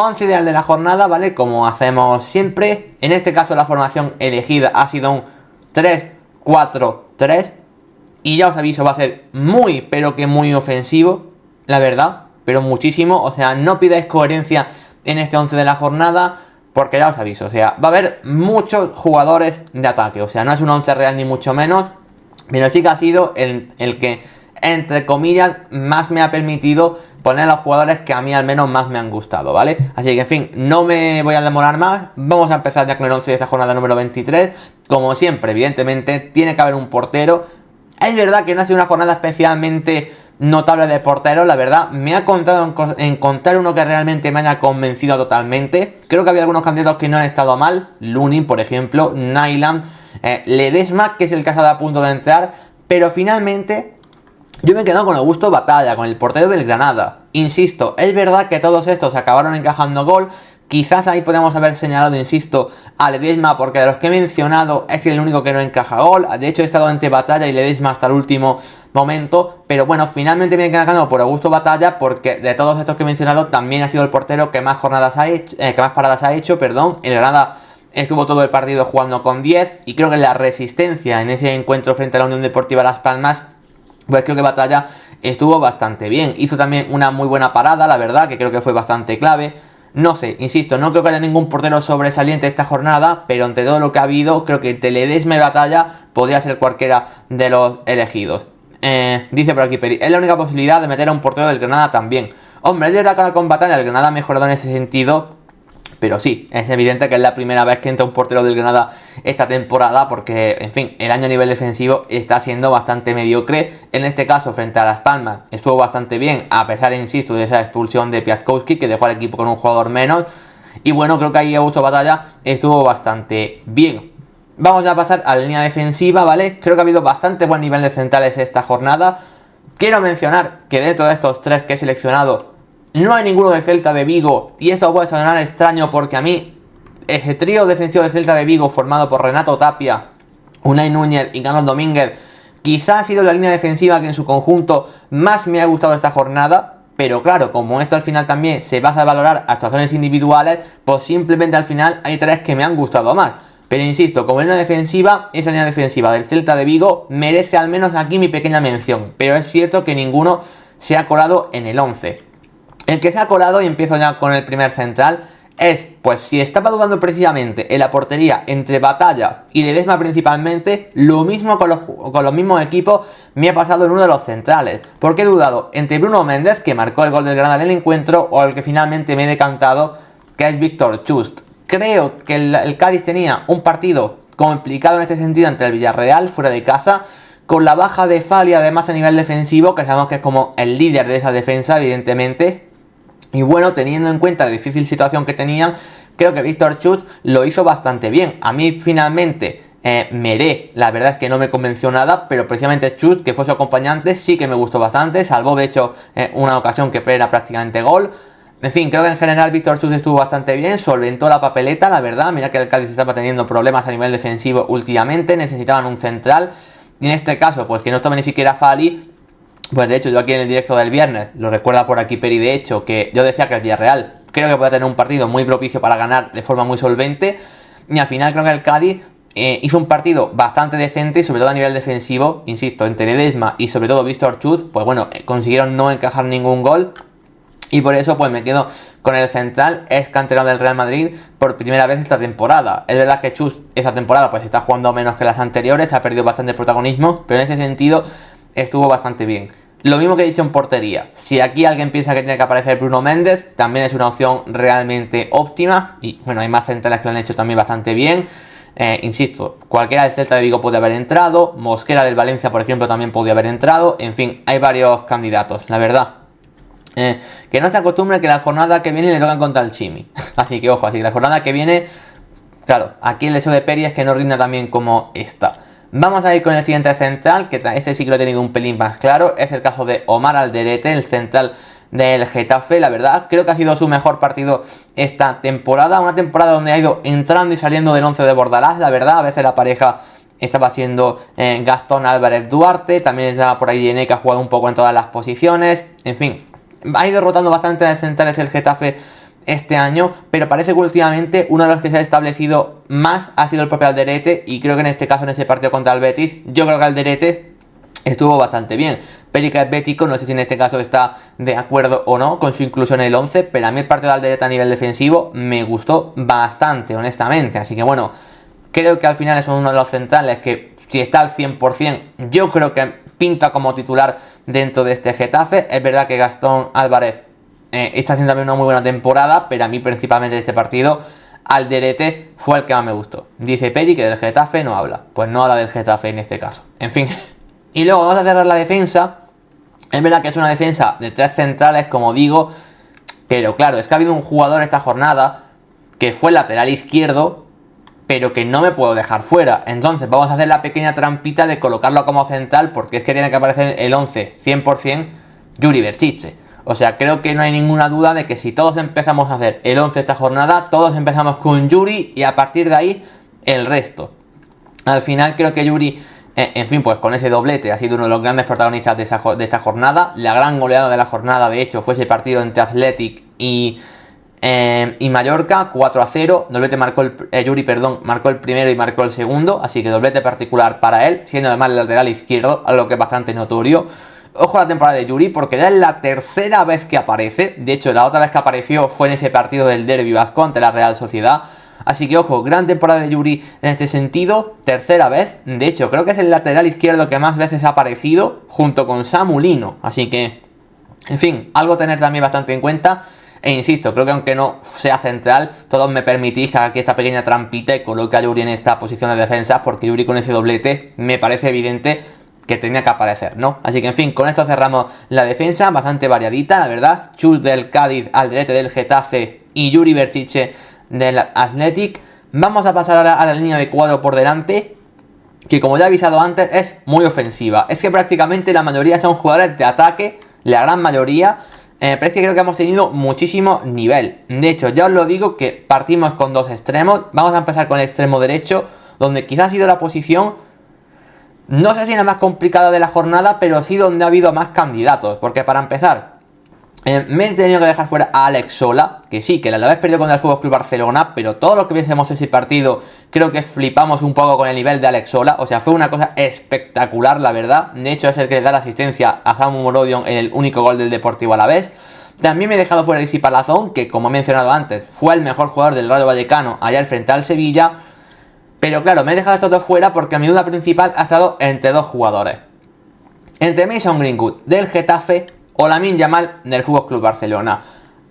11 ideal de la jornada, ¿vale? Como hacemos siempre. En este caso la formación elegida ha sido un 3-4-3. Y ya os aviso, va a ser muy, pero que muy ofensivo, la verdad. Pero muchísimo, o sea, no pidáis coherencia en este 11 de la jornada, porque ya os aviso, o sea, va a haber muchos jugadores de ataque. O sea, no es un 11 real ni mucho menos, pero sí que ha sido el que, entre comillas, más me ha permitido poner a los jugadores que a mí al menos más me han gustado, ¿vale? Así que, en fin, no me voy a demorar más. Vamos a empezar ya con el 11 de esta jornada número 23. Como siempre, evidentemente, tiene que haber un portero. Es verdad que no ha sido una jornada especialmente notable de porteros, la verdad. Me ha contado encontrar uno que realmente me haya convencido totalmente. Creo que había algunos candidatos que no han estado mal. Lunin, por ejemplo, Nyland, Ledesma, que es el que ha estado a punto de entrar. Pero finalmente yo me he quedado con Augusto Batalla, con el portero del Granada. Insisto, es verdad que todos estos acabaron encajando gol. Quizás ahí podemos haber señalado, insisto, a Ledesma, porque de los que he mencionado es el único que no encaja gol. De hecho, he estado entre Batalla y Ledesma hasta el último momento. Pero bueno, finalmente me he quedado por Augusto Batalla, porque de todos estos que he mencionado también ha sido el portero que más jornadas ha hecho, que más paradas ha hecho, perdón. El Granada estuvo todo el partido jugando con 10 y creo que la resistencia en ese encuentro frente a la Unión Deportiva Las Palmas, pues creo que Batalla estuvo bastante bien. Hizo también una muy buena parada, la verdad, que creo que fue bastante clave. No sé, insisto, no creo que haya ningún portero sobresaliente esta jornada, pero entre todo lo que ha habido, creo que entre Ledesma y Batalla podría ser cualquiera de los elegidos. Dice por aquí Peri, es la única posibilidad de meter a un portero del Granada también. Hombre, es verdad que ahora con Batalla el Granada ha mejorado en ese sentido, pero sí, es evidente que es la primera vez que entra un portero del Granada esta temporada, porque, en fin, el año a nivel defensivo está siendo bastante mediocre. En este caso, frente a Las Palmas, estuvo bastante bien, a pesar, insisto, de esa expulsión de Piatkowski, que dejó al equipo con un jugador menos. Y bueno, creo que ahí Augusto Batalla estuvo bastante bien. Vamos ya a pasar a la línea defensiva, ¿vale? Creo que ha habido bastante buen nivel de centrales esta jornada. Quiero mencionar que dentro de estos tres que he seleccionado, no hay ninguno de Celta de Vigo, y esto puede sonar extraño porque a mí ese trío defensivo de Celta de Vigo formado por Renato Tapia, Unai Núñez y Carlos Domínguez quizá ha sido la línea defensiva que en su conjunto más me ha gustado esta jornada. Pero claro, como esto al final también se basa en valorar actuaciones individuales, pues simplemente al final hay tres que me han gustado más. Pero insisto, como línea defensiva, esa línea defensiva del Celta de Vigo merece al menos aquí mi pequeña mención. Pero es cierto que ninguno se ha colado en el 11. El que se ha colado, y empiezo ya con el primer central, es, pues si estaba dudando precisamente en la portería entre Batalla y Ledesma principalmente, lo mismo con los mismos equipos me ha pasado en uno de los centrales. Porque he dudado entre Bruno Méndez, que marcó el gol del Granada en el encuentro, o el que finalmente me he decantado, que es Víctor Chust. Creo que el Cádiz tenía un partido complicado en este sentido ante el Villarreal, fuera de casa, con la baja de Fali además a nivel defensivo, que sabemos que es como el líder de esa defensa, evidentemente. Y bueno, teniendo en cuenta la difícil situación que tenían, creo que Víctor Chust lo hizo bastante bien. A mí finalmente Meré, la verdad es que no me convenció nada, pero precisamente Chust, que fue su acompañante, sí que me gustó bastante. Salvó de hecho una ocasión que era prácticamente gol. En fin, creo que en general Víctor Chust estuvo bastante bien, solventó la papeleta, la verdad. Mira que el Cádiz estaba teniendo problemas a nivel defensivo últimamente, necesitaban un central. Y en este caso, pues que no tome ni siquiera Fali. Pues de hecho, yo aquí en el directo del viernes, lo recuerda por aquí Peri, de hecho, que yo decía que el Villarreal creo que puede tener un partido muy propicio para ganar de forma muy solvente. Y al final creo que el Cádiz hizo un partido bastante decente, y sobre todo a nivel defensivo, insisto, entre Ledesma y sobre todo Víctor Chust, pues bueno, consiguieron no encajar ningún gol. Y por eso pues me quedo con el central, es canterano del Real Madrid por primera vez esta temporada. Es verdad que Chust esta temporada pues está jugando menos que las anteriores, ha perdido bastante protagonismo, pero en ese sentido estuvo bastante bien. Lo mismo que he dicho en portería. Si aquí alguien piensa que tiene que aparecer Bruno Méndez, también es una opción realmente óptima. Y bueno, hay más centrales que lo han hecho también bastante bien. Insisto, cualquiera del Celta de Vigo puede haber entrado. Mosquera del Valencia, por ejemplo, también podría haber entrado. En fin, hay varios candidatos, la verdad. Que no se acostumbre que la jornada que viene le tocan contra el Chimi. Así que ojo, así que la jornada que viene, claro, aquí el deseo de Peri es que no rinda también como esta. Vamos a ir con el siguiente central, que este sí que lo he tenido un pelín más claro. Es el caso de Omar Alderete, el central del Getafe. La verdad, creo que ha sido su mejor partido esta temporada. Una temporada donde ha ido entrando y saliendo del 11 de Bordalás. La verdad, a veces la pareja estaba siendo Gastón Álvarez Duarte. También estaba por ahí Ené, que ha jugado un poco en todas las posiciones. En fin, ha ido rotando bastante de centrales el Getafe este año, pero parece que últimamente uno de los que se ha establecido más ha sido el propio Alderete, y creo que en este caso, en ese partido contra el Betis, yo creo que Alderete estuvo bastante bien. Perica es bético, no sé si en este caso está de acuerdo o no con su inclusión en el 11, pero a mí el partido de Alderete a nivel defensivo me gustó bastante, honestamente. Así que bueno, creo que al final es uno de los centrales que, si está al 100%, yo creo que pinta como titular dentro de este Getafe. Es verdad que Gastón Álvarez está haciendo también una muy buena temporada, pero a mí principalmente de este partido, Alderete fue el que más me gustó. Dice Peri que del Getafe no habla, pues no habla del Getafe en este caso. En fin. Y luego vamos a cerrar la defensa. Es verdad que es una defensa de 3 centrales, como digo, pero claro, es que ha habido un jugador esta jornada que fue lateral izquierdo, pero que no me puedo dejar fuera. Entonces vamos a hacer la pequeña trampita de colocarlo como central, porque es que tiene que aparecer el 11 100% Yuri Berchiche. O sea, creo que no hay ninguna duda de que si todos empezamos a hacer el 11 esta jornada, todos empezamos con Yuri y a partir de ahí el resto. Al final creo que Yuri, en fin, pues con ese doblete ha sido uno de los grandes protagonistas de esta jornada. La gran goleada de la jornada, de hecho, fue ese partido entre Athletic y Mallorca, 4-0. Doblete Yuri marcó el primero y marcó el segundo, así que doblete particular para él, siendo además el lateral izquierdo, algo que es bastante notorio. Ojo a la temporada de Yuri, porque ya es la tercera vez que aparece. De hecho, la otra vez que apareció fue en ese partido del Derbi vasco ante la Real Sociedad. Así que ojo, gran temporada de Yuri en este sentido, tercera vez. De hecho, creo que es el lateral izquierdo que más veces ha aparecido, junto con Samu Lino. Así que, en fin, algo a tener también bastante en cuenta. E insisto, creo que aunque no sea central, todos me permitís que haga aquí esta pequeña trampita y coloque a Yuri en esta posición de defensa, porque Yuri con ese doblete me parece evidente que tenía que aparecer, ¿no? Así que en fin, con esto cerramos la defensa, bastante variadita, la verdad. Chus del Cádiz, Alderete del Getafe y Yuri Berchiche del Athletic. Vamos a pasar ahora a la línea de cuadro por delante, que como ya he avisado antes, es muy ofensiva. Es que prácticamente la mayoría son jugadores de ataque, la gran mayoría. Pero es que creo que hemos tenido muchísimo nivel. De hecho, ya os lo digo que partimos con 2 extremos. Vamos a empezar con el extremo derecho, donde quizás ha sido la posición, no sé si la más complicada de la jornada, pero sí donde ha habido más candidatos. Porque para empezar, me he tenido que dejar fuera a Alex Sola, que sí, que la vez perdió contra el FC Barcelona, pero todo lo que viésemos ese partido, creo que flipamos un poco con el nivel de Alex Sola. O sea, fue una cosa espectacular, la verdad. De hecho, es el que le da la asistencia a Samu Morodion en el único gol del Deportivo Alavés. También me he dejado fuera a Isi Palazón, que como he mencionado antes, fue el mejor jugador del Rayo Vallecano ayer frente al Sevilla. Pero claro, me he dejado estos dos fuera porque mi duda principal ha estado entre 2 jugadores. Entre Mason Greenwood del Getafe o Lamine Yamal del FC Barcelona.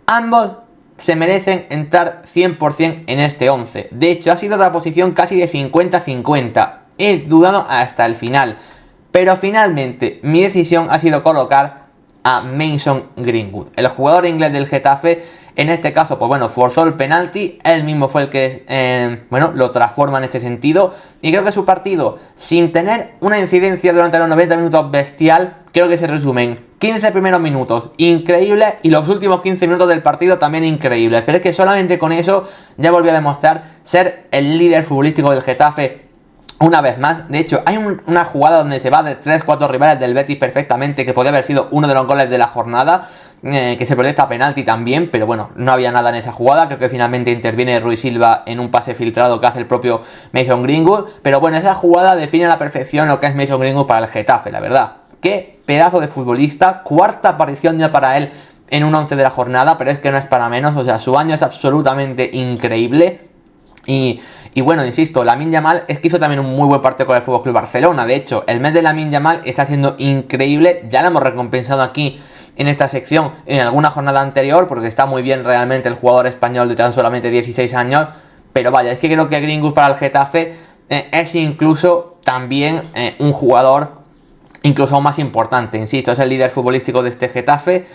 Ambos se merecen entrar 100% en este 11. De hecho, ha sido otra posición casi de 50-50. He dudado hasta el final. Pero finalmente mi decisión ha sido colocar a Mason Greenwood, el jugador inglés del Getafe. En este caso, pues bueno, forzó el penalti, él mismo fue el que, lo transforma en este sentido. Y creo que su partido, sin tener una incidencia durante los 90 minutos bestial, creo que se resumen 15 primeros minutos increíbles y los últimos 15 minutos del partido también increíbles. Pero es que solamente con eso ya volvió a demostrar ser el líder futbolístico del Getafe una vez más. De hecho, hay una jugada donde se va de 3-4 rivales del Betis perfectamente, que podría haber sido uno de los goles de la jornada, que se perdió esta penalti también, pero bueno, no había nada en esa jugada. Creo que finalmente interviene Rui Silva en un pase filtrado que hace el propio Mason Greenwood. Pero bueno, esa jugada define a la perfección lo que es Mason Greenwood para el Getafe, la verdad. Qué pedazo de futbolista, cuarta aparición ya para él en un 11 de la jornada, pero es que no es para menos. O sea, su año es absolutamente increíble. Y bueno, insisto, Lamine Yamal es que hizo también un muy buen partido con el FC Barcelona. De hecho, el mes de Lamine Yamal está siendo increíble. Ya lo hemos recompensado aquí en esta sección en alguna jornada anterior, porque está muy bien realmente el jugador español de tan solamente 16 años. Pero vaya, es que creo que Greenwood para el Getafe es incluso también un jugador incluso aún más importante. Insisto, es el líder futbolístico de este Getafe.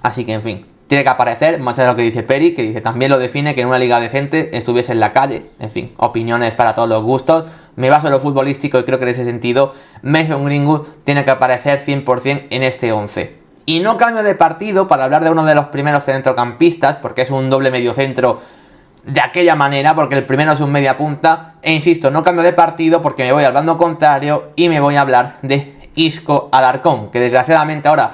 Así que en fin, tiene que aparecer, más allá de lo que dice Peri, que dice también lo define que en una liga decente estuviese en la calle. En fin, opiniones para todos los gustos. Me baso en lo futbolístico y creo que en ese sentido Mason Greenwood tiene que aparecer 100% en este 11. Y no cambio de partido para hablar de uno de los primeros centrocampistas, porque es un doble mediocentro de aquella manera, porque el primero es un media punta. E insisto, no cambio de partido porque me voy al bando contrario y me voy a hablar de Isco Alarcón, que desgraciadamente ahora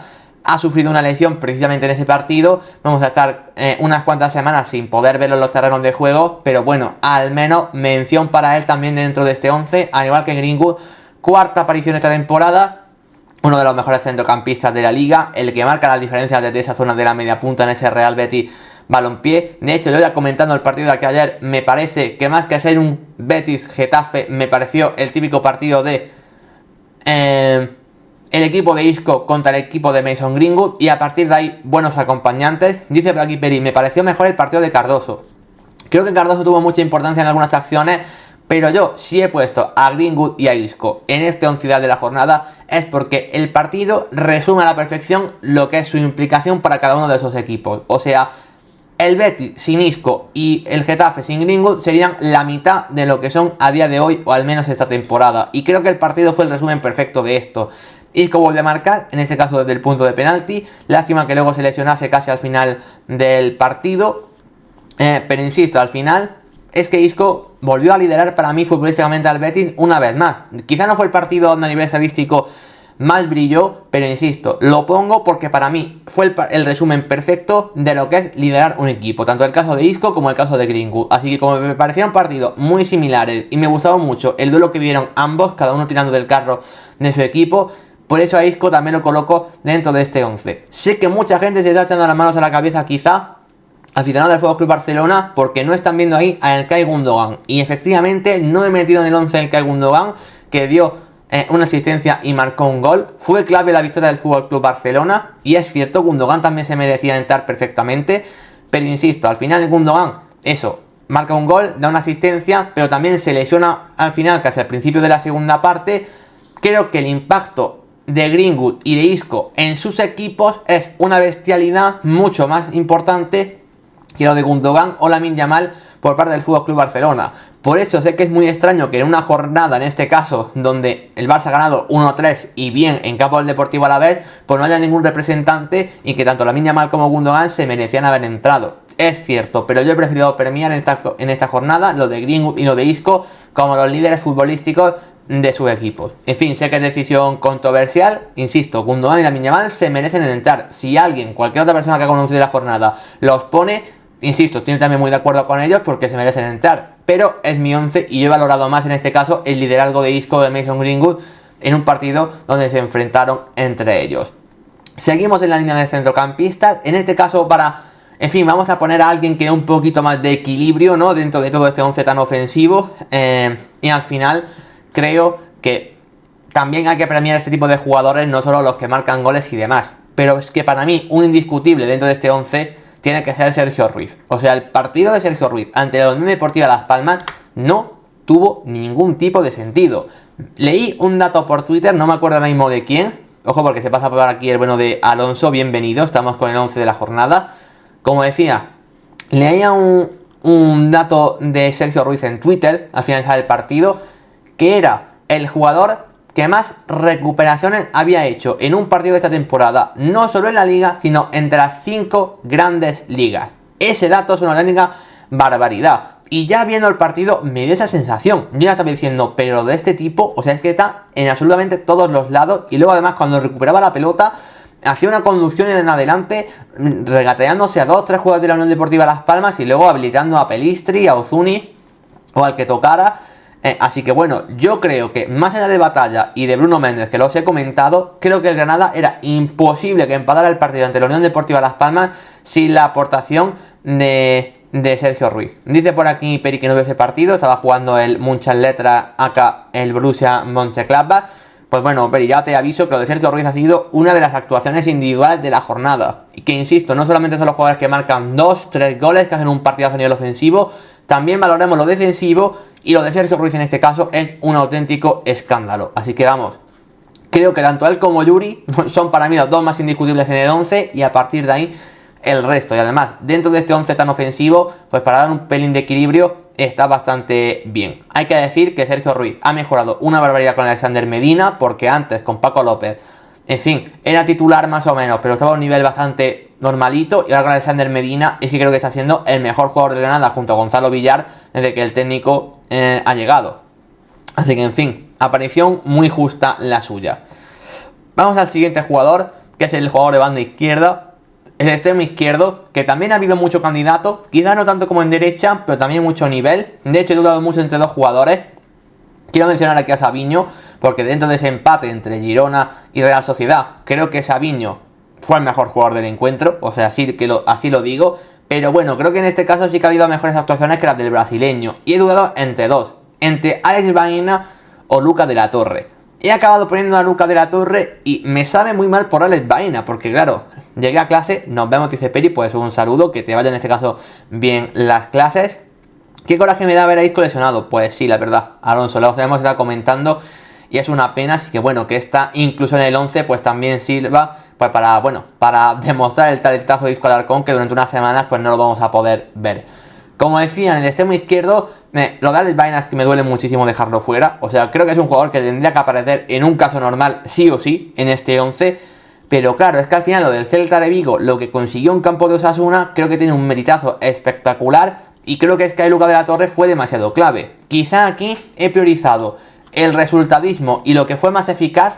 ha sufrido una lesión precisamente en ese partido. Vamos a estar unas cuantas semanas sin poder verlo en los terrenos de juego, pero bueno, al menos mención para él también dentro de este 11, al igual que Greenwood, cuarta aparición esta temporada, uno de los mejores centrocampistas de la liga, el que marca las diferencias desde esa zona de la media punta en ese Real Betis Balompié. De hecho, yo ya comentando el partido de aquí ayer, me parece que más que ser un Betis Getafe, me pareció el típico partido de el equipo de Isco contra el equipo de Mason Greenwood, y a partir de ahí buenos acompañantes. Dice por aquí Peri, me pareció mejor el partido de Cardoso. Creo que Cardoso tuvo mucha importancia en algunas acciones, pero yo si he puesto a Greenwood y a Isco en este 11 de la jornada es porque el partido resume a la perfección lo que es su implicación para cada uno de esos equipos. O sea, el Betis sin Isco y el Getafe sin Greenwood serían la mitad de lo que son a día de hoy, o al menos esta temporada. Y creo que el partido fue el resumen perfecto de esto. Isco vuelve a marcar, en este caso desde el punto de penalti. Lástima que luego se lesionase casi al final del partido. Pero insisto, al final es que Isco volvió a liderar para mí futbolísticamente al Betis una vez más. Quizá no fue el partido donde a nivel estadístico más brilló, pero insisto, lo pongo porque para mí fue el resumen perfecto de lo que es liderar un equipo, tanto el caso de Isco como el caso de Greenwood. Así que como me parecían partidos muy similares y me gustaba mucho el duelo que vieron ambos, cada uno tirando del carro de su equipo, por eso a Isco también lo coloco dentro de este 11. Sé que mucha gente se está echando las manos a la cabeza, quizá aficionado del FC Barcelona, porque no están viendo ahí a Ilkay Gundogan. Y efectivamente no he metido en el 11 a Ilkay Gundogan, que dio una asistencia y marcó un gol. Fue clave la victoria del FC Barcelona. Y es cierto, Gundogan también se merecía entrar perfectamente. Pero insisto, al final Gundogan, eso, marca un gol, da una asistencia, pero también se lesiona al final, casi al principio de la segunda parte. Creo que el impacto de Greenwood y de Isco en sus equipos es una bestialidad mucho más importante que lo de Gundogan o Lamine Yamal por parte del FC Barcelona. Por eso sé que es muy extraño que en una jornada, en este caso, donde el Barça ha ganado 1-3 y bien en campo del Deportivo Alavés, pues no haya ningún representante y que tanto Lamine Yamal como Gundogan se merecían haber entrado. Es cierto, pero yo he preferido premiar en esta jornada lo de Greenwood y lo de Isco como los líderes futbolísticos de sus equipos. En fin, sé que es decisión controversial, insisto, Gundogan y Lamine Yamal se merecen entrar. Si alguien, cualquier otra persona que ha conocido la jornada, los pone, insisto, estoy también muy de acuerdo con ellos porque se merecen entrar. Pero es mi 11 y yo he valorado más en este caso el liderazgo de Isco o de Mason Greenwood en un partido donde se enfrentaron entre ellos. Seguimos en la línea de centrocampistas, en este caso en fin, vamos a poner a alguien que dé un poquito más de equilibrio, ¿no?, dentro de todo este 11 tan ofensivo. Y al final creo que también hay que premiar a este tipo de jugadores, no solo los que marcan goles y demás. Pero es que para mí un indiscutible dentro de este 11 tiene que ser Sergio Ruiz. O sea, el partido de Sergio Ruiz ante la Unión Deportiva Las Palmas no tuvo ningún tipo de sentido. Leí un dato por Twitter, no me acuerdo ahora mismo de quién. Ojo, porque se pasa por aquí el bueno de Alonso, bienvenido, estamos con el 11 de la jornada. Como decía, leía un dato de Sergio Ruiz en Twitter al finalizar el partido, que era el jugador que más recuperaciones había hecho en un partido de esta temporada, no solo en la liga, sino entre las 5 grandes ligas. Ese dato es una auténtica barbaridad. Y ya viendo el partido me dio esa sensación. Yo ya estaba diciendo, pero de este tipo, o sea, es que está en absolutamente todos los lados. Y luego además cuando recuperaba la pelota, hacía una conducción en adelante, regateándose a 2-3 jugadores de la Unión Deportiva Las Palmas y luego habilitando a Pelistri, a Ozuni o al que tocara. Así que bueno, yo creo que más allá de Batalla y de Bruno Méndez, que los he comentado, creo que el Granada era imposible que empatara el partido ante la Unión Deportiva Las Palmas sin la aportación de Sergio Ruiz. Dice por aquí Peri que no vio ese partido, estaba jugando el Mönchengladbach acá el Borussia Mönchengladbach. Pues bueno, Peri, ya te aviso que lo de Sergio Ruiz ha sido una de las actuaciones individuales de la jornada. Y que insisto, no solamente son los jugadores que marcan 2-3 goles, que hacen un partidazo a nivel ofensivo, también valoremos lo defensivo. Y lo de Sergio Ruiz en este caso es un auténtico escándalo. Así que vamos, creo que tanto él como Yuri son para mí los dos más indiscutibles en el 11. Y a partir de ahí el resto. Y además, dentro de este 11 tan ofensivo, pues para dar un pelín de equilibrio está bastante bien. Hay que decir que Sergio Ruiz ha mejorado una barbaridad con Alexander Medina, porque antes con Paco López, en fin, era titular más o menos, pero estaba a un nivel bastante normalito. Y ahora con Alexander Medina es que creo que está siendo el mejor jugador de Granada junto a Gonzalo Villar desde que el técnico ha llegado. Así que en fin, aparición muy justa la suya. Vamos al siguiente jugador, que es el jugador de banda izquierda. El extremo izquierdo, que también ha habido mucho candidato, quizás no tanto como en derecha, pero también mucho nivel. De hecho, he dudado mucho entre dos jugadores. Quiero mencionar aquí a Savinho, porque dentro de ese empate entre Girona y Real Sociedad, creo que Savinho fue el mejor jugador del encuentro, o sea, así lo digo. Pero bueno, creo que en este caso sí que ha habido mejores actuaciones que las del brasileño. Y he dudado entre dos, entre Alex Baena o Lucas de la Torre. He acabado poniendo a Lucas de la Torre y me sabe muy mal por Alex Baena, porque claro, llegué a clase, nos vemos, dice Peri, pues un saludo, que te vaya en este caso bien las clases. ¿Qué coraje me da ver a Isco lesionado? Pues sí, la verdad, Alonso, lo hemos estado comentando y es una pena, así que bueno, que está incluso en el 11, pues también sirva pues para demostrar el talentazo de Isco Alarcón, que durante unas semanas pues no lo vamos a poder ver. Como decía, en el extremo izquierdo, lo de Alex Baena es que me duele muchísimo dejarlo fuera. O sea, creo que es un jugador que tendría que aparecer en un caso normal, sí o sí, en este 11. Pero claro, es que al final lo del Celta de Vigo, lo que consiguió en campo de Osasuna, creo que tiene un meritazo espectacular. Y creo que es que Lucas de la Torre fue demasiado clave. Quizá aquí he priorizado el resultadismo y lo que fue más eficaz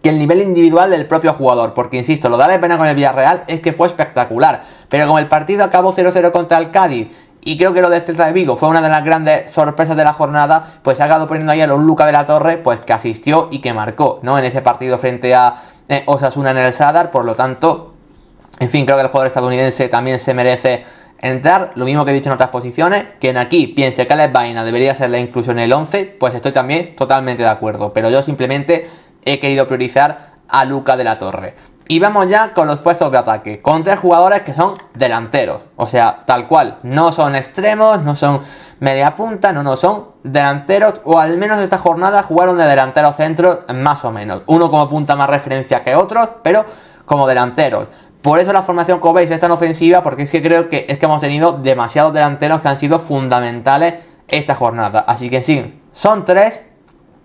que el nivel individual del propio jugador, porque insisto, lo de Alex Baena con el Villarreal es que fue espectacular, pero como el partido acabó 0-0 contra el Cádiz, y creo que lo de Celta de Vigo fue una de las grandes sorpresas de la jornada, pues se ha acabado poniendo ahí a los Lucas de la Torre, pues que asistió y que marcó, ¿no? En ese partido frente a Osasuna en el Sadar, por lo tanto, en fin, creo que el jugador estadounidense también se merece entrar, lo mismo que he dicho en otras posiciones. Quien aquí piense que Alex Baena debería ser la inclusión en el 11, pues estoy también totalmente de acuerdo, pero yo simplemente he querido priorizar a Lucas de la Torre. Y vamos ya con los puestos de ataque, con tres jugadores que son delanteros, o sea, tal cual, no son extremos, no son media punta, no son delanteros, o al menos esta jornada jugaron de delantero centro más o menos, uno como punta más referencia que otros, pero como delanteros. Por eso la formación, como veis, es tan ofensiva, porque es que creo que hemos tenido demasiados delanteros que han sido fundamentales esta jornada. Así que sí, son tres.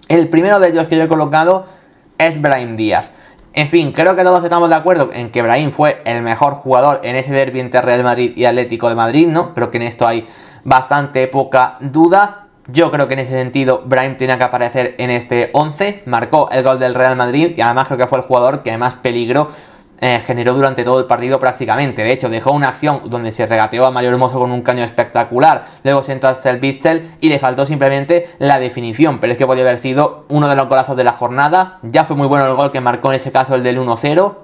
El primero de ellos que yo he colocado es Brahim Díaz. En fin, creo que todos estamos de acuerdo en que Brahim fue el mejor jugador en ese derbi entre Real Madrid y Atlético de Madrid, ¿no? Creo que en esto hay bastante poca duda. Yo creo que en ese sentido Brahim tenía que aparecer en este 11. Marcó el gol del Real Madrid y además creo que fue el jugador que más peligro generó durante todo el partido prácticamente. De hecho, dejó una acción donde se regateó a Mario Hermoso con un caño espectacular, luego sentó hasta el Bitzel y le faltó simplemente la definición, pero es que podía haber sido uno de los golazos de la jornada. Ya fue muy bueno el gol que marcó en ese caso, el del 1-0.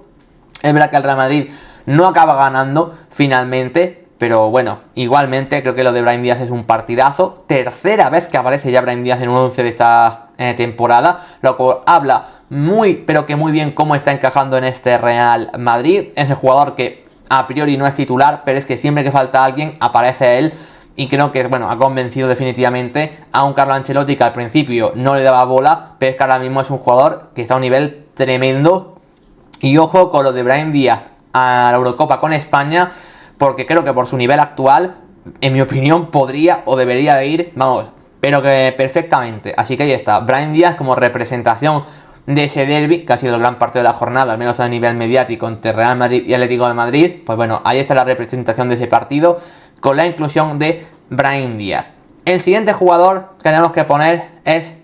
Es verdad que el Real Madrid no acaba ganando finalmente, pero bueno, igualmente creo que lo de Brahim Díaz es un partidazo. Tercera vez que aparece ya Brahim Díaz en un 11 de esta temporada, lo cual habla muy, pero que muy bien cómo está encajando en este Real Madrid. Es el jugador que a priori no es titular, pero es que siempre que falta alguien aparece él. Y creo que, bueno, ha convencido definitivamente a un Carlo Ancelotti que al principio no le daba bola, pero es que ahora mismo es un jugador que está a un nivel tremendo. Y ojo con lo de Brahim Díaz a la Eurocopa con España, porque creo que por su nivel actual, en mi opinión, podría o debería de ir, vamos, pero que perfectamente. Así que ahí está, Brahim Díaz como representación de ese derbi, que ha sido el gran partido de la jornada, al menos a nivel mediático, entre Real Madrid y Atlético de Madrid. Pues bueno, ahí está la representación de ese partido, con la inclusión de Brahim Díaz. El siguiente jugador que tenemos que poner es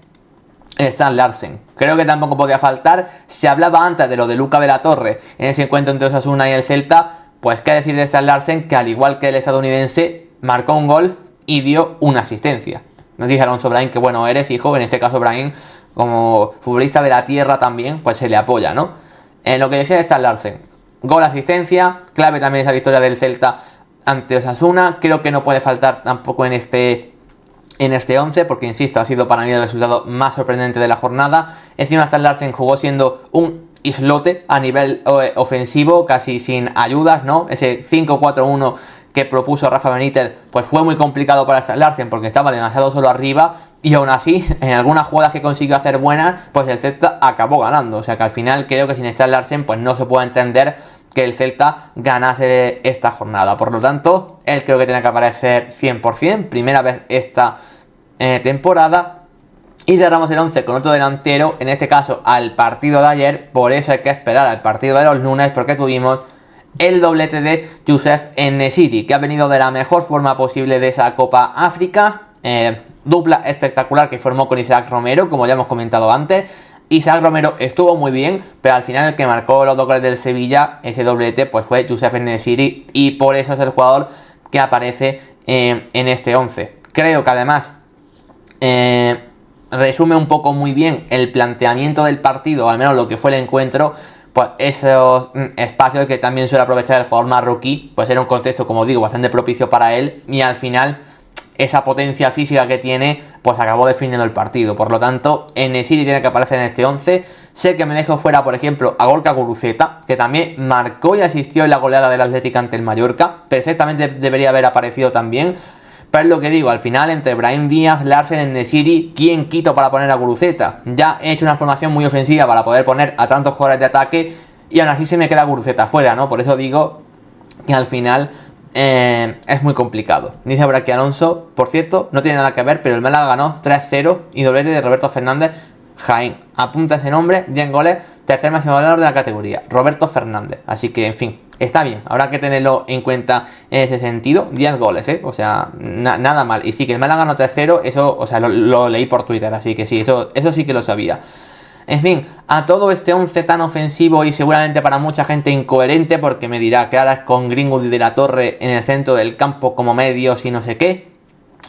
Strand Larsen. Creo que tampoco podía faltar. Se hablaba antes de lo de Lucas de la Torre en ese encuentro entre Osasuna y el Celta. Pues qué decir de Strand Larsen, que al igual que el estadounidense, marcó un gol y dio una asistencia. Nos dice Alonso Brahim que bueno eres, hijo. En este caso Brahim, como futbolista de la tierra también, pues se le apoya, ¿no? En lo que decía de Strand Larsen, gol, asistencia, clave también esa victoria del Celta ante Osasuna. Creo que no puede faltar tampoco en este 11, porque insisto, ha sido para mí el resultado más sorprendente de la jornada. Encima Strand Larsen jugó siendo un islote a nivel ofensivo, casi sin ayudas, ¿no? Ese 5-4-1 que propuso Rafa Benítez, pues fue muy complicado para Strand Larsen porque estaba demasiado solo arriba. Y aún así, en algunas jugadas que consiguió hacer buenas, pues el Celta acabó ganando. O sea que al final creo que sin Strand Larsen pues no se puede entender que el Celta ganase esta jornada. Por lo tanto, él creo que tiene que aparecer 100%, primera vez esta temporada. Y cerramos el 11 con otro delantero, en este caso al partido de ayer. Por eso hay que esperar al partido de los lunes, porque tuvimos el doblete de Youssef En-Nesyri, que ha venido de la mejor forma posible de esa Copa África. Dupla espectacular que formó con Isaac Romero, como ya hemos comentado antes. Isaac Romero estuvo muy bien, pero al final el que marcó los 2 goles del Sevilla, ese doblete, pues fue Youssef En-Nesyri, y por eso es el jugador que aparece en este 11. Creo que además resume un poco muy bien el planteamiento del partido, o al menos lo que fue el encuentro, pues esos espacios que también suele aprovechar el jugador marroquí, pues era un contexto, como digo, bastante propicio para él, y al final esa potencia física que tiene, pues acabó definiendo el partido. Por lo tanto, En-Nesyri tiene que aparecer en este 11. Sé que me dejo fuera, por ejemplo, a Gorka Guruceta, que también marcó y asistió en la goleada del Atlético ante el Mallorca. Perfectamente debería haber aparecido también. Pero es lo que digo, al final entre Brahim Díaz, Larsen, En-Nesyri, ¿quién quito para poner a Guruceta? Ya he hecho una formación muy ofensiva para poder poner a tantos jugadores de ataque y aún así se me queda Guruceta fuera, ¿no? Por eso digo que al final es muy complicado. Dice por aquí Alonso, por cierto, no tiene nada que ver, pero el Málaga ganó 3-0 y doblete de Roberto Fernández Jaén. Apunta ese nombre, 10 goles, tercer máximo goleador de la categoría, Roberto Fernández. Así que, en fin, está bien, habrá que tenerlo en cuenta en ese sentido. 10 goles, o sea, nada mal. Y sí, que el Málaga ganó 3-0, eso, o sea, lo leí por Twitter, así que sí, eso sí que lo sabía. En fin, a todo este 11 tan ofensivo y seguramente para mucha gente incoherente, porque me dirá que ahora es con Greenwood y De la Torre en el centro del campo como medios y no sé qué.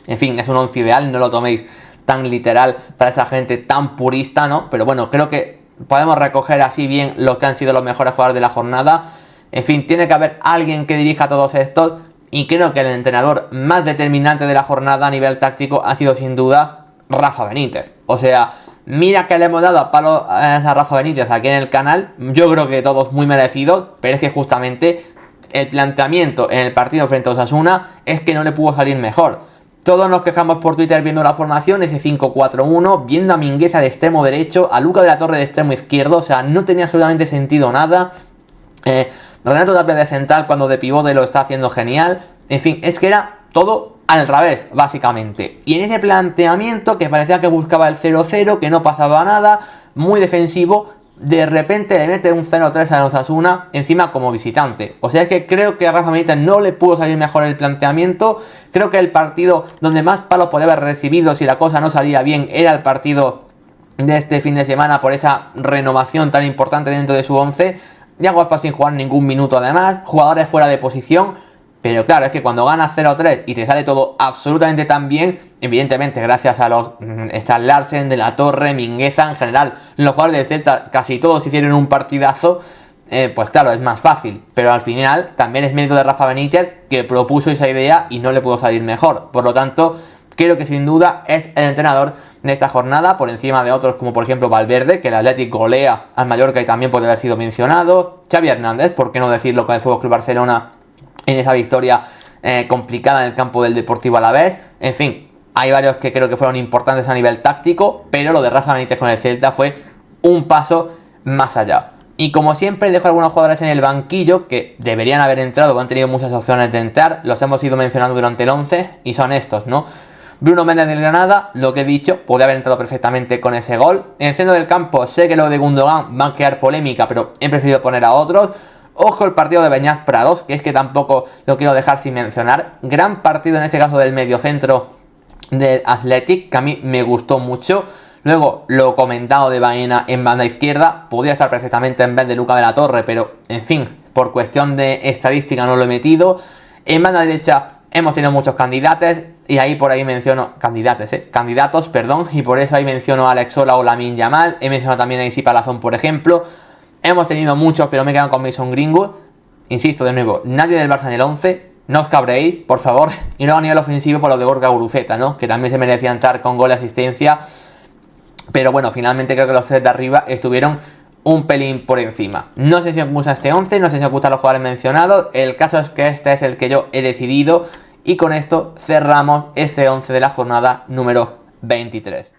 En fin, es un 11 ideal, no lo toméis tan literal para esa gente tan purista, ¿no? Pero bueno, creo que podemos recoger así bien lo que han sido los mejores jugadores de la jornada. En fin, tiene que haber alguien que dirija a todos estos, y creo que el entrenador más determinante de la jornada a nivel táctico ha sido sin duda Rafa Benítez. O sea, mira que le hemos dado a palo a Rafa Benítez aquí en el canal, yo creo que todos muy merecidos, pero es que justamente el planteamiento en el partido frente a Osasuna es que no le pudo salir mejor. Todos nos quejamos por Twitter viendo la formación, ese 5-4-1, viendo a Mingueza de extremo derecho, a Luca de la Torre de extremo izquierdo, o sea, no tenía absolutamente sentido nada. Renato Tapia de central cuando de pivote lo está haciendo genial. En fin, es que era todo al revés, básicamente. Y en ese planteamiento que parecía que buscaba el 0-0, que no pasaba nada, muy defensivo, de repente le mete un 0-3 a Osasuna, encima como visitante. O sea, es que creo que a Rafa Benítez no le pudo salir mejor el planteamiento. Creo que el partido donde más palos podía haber recibido si la cosa no salía bien era el partido de este fin de semana, por esa renovación tan importante dentro de su 11. Iago Aspas sin jugar ningún minuto además, jugadores fuera de posición. Pero claro, es que cuando ganas 0-3 y te sale todo absolutamente tan bien, evidentemente gracias a los Stan Larsen, De la Torre, Mingueza, en general, los jugadores del Celta casi todos hicieron un partidazo, pues claro, es más fácil. Pero al final también es mérito de Rafa Benítez, que propuso esa idea y no le pudo salir mejor. Por lo tanto, creo que sin duda es el entrenador de esta jornada, por encima de otros como por ejemplo Valverde, que el Atlético golea al Mallorca y también puede haber sido mencionado. Xavi Hernández, por qué no decirlo, con el FC Barcelona en esa victoria complicada en el campo del Deportivo Alavés. En fin, hay varios que creo que fueron importantes a nivel táctico, pero lo de Rafa Benítez con el Celta fue un paso más allá. Y como siempre dejo algunos jugadores en el banquillo que deberían haber entrado, que han tenido muchas opciones de entrar, los hemos ido mencionando durante el 11 y son estos, ¿no? Bruno Méndez del Granada, lo que he dicho, podría haber entrado perfectamente con ese gol. En el centro del campo sé que lo de Gundogan va a crear polémica, pero he preferido poner a otros. Ojo el partido de Beñat Prados, que es que tampoco lo quiero dejar sin mencionar. Gran partido en este caso del mediocentro del Athletic, que a mí me gustó mucho. Luego lo comentado de Baena en banda izquierda, podría estar perfectamente en vez de Luca de la Torre, pero en fin, por cuestión de estadística no lo he metido. En banda derecha hemos tenido muchos candidatos, y ahí por ahí menciono candidatos, y por eso ahí menciono a Alex Sola o Lamine Yamal. He mencionado también a Isi Palazón, por ejemplo. Hemos tenido muchos, pero me quedan con Mason Greenwood. Insisto de nuevo, nadie del Barça en el 11. No os cabréis, por favor. Y luego a nivel ofensivo por lo de Gorka Guruceta, ¿no? Que también se merecía entrar con gol y asistencia. Pero bueno, finalmente creo que los 3 de arriba estuvieron un pelín por encima. No sé si os gusta este 11, no sé si os gustan los jugadores mencionados. El caso es que este es el que yo he decidido. Y con esto cerramos este 11 de la jornada número 23.